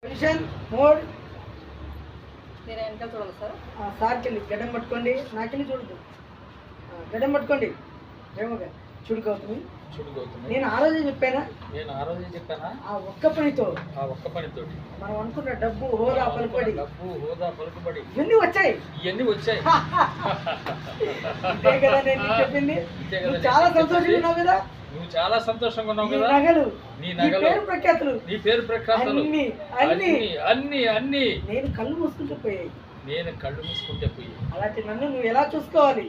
Position mode మీరు వెనకాల చూడాలి సార్. సార్కి వెళ్ళి గడ్డం పట్టుకోండి, నాకెళ్ళి చూడదు. గడ్డం పట్టుకోండి, ఏమోగా చుడుకవుతుంది. నేను ఆ రోజే చెప్పానా, ఆ ఒక్క పనితో మనం అనుకున్న డబ్బు హోదా పలుకుబడి ఇవన్నీ వచ్చాయి. ఇదే కదా నేను చెప్పింది. నువ్వు చాలా సంతోషంగా ఉన్నావు కదా, నువ్వు చాలా సంతోషంగా ఉన్నావు కదా. నీ పేరు ప్రఖ్యాతులు అన్ని అన్ని అన్ని అన్ని నేను కళ్ళు మూసుకుంటూ పోయాయి. అలాంటి నన్ను నువ్వు ఎలా చూసుకోవాలి,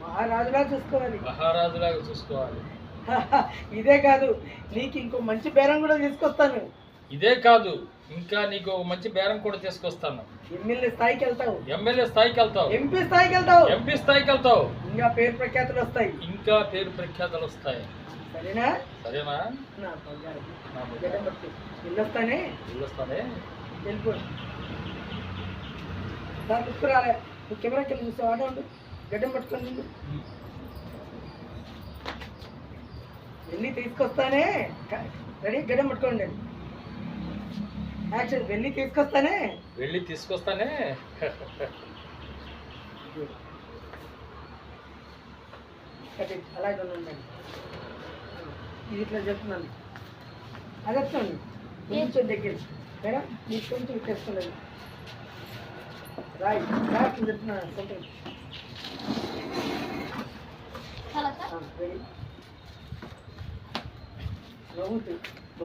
మహారాజులాగా చూసుకోవాలి. ఇదే కాదు, నీకు ఇంకో మంచి బేరం కూడా తీసుకొస్తాను. ఇదే కాదు, ఇంకా నీకు మంచి బేరం కూడా తీసుకొస్తాను. ఎమ్మెల్యే స్థాయికి వెళ్తావు, ఎంపీ స్థాయికి వెళ్తావు. ఇంకా పేరు ప్రఖ్యాతులు వస్తాయి. సరేనా? వెళ్ళొస్తానే వెళ్ళిపో. సార్ లుక్ రాలే, నువ్వు కెమెరాకి వెళ్ళి చూస్తావు. ఆట ఉండు, గడ్డం పట్టుకొని ఉండు. వెళ్ళి తీసుకొస్తానే. రెడీ, గడ్డం పట్టుకోండి. యాక్షన్. వెళ్ళి తీసుకొస్తానే. అలాగే ఉండండి. ఇది ఇట్లా చెప్తున్నాను, అది వస్తుంది కొంచెం దగ్గర మేడం, మీకు కొంచెం తెస్తున్నాను. రైట్ రైట్ చెప్తున్నాను. నవ్వుతూ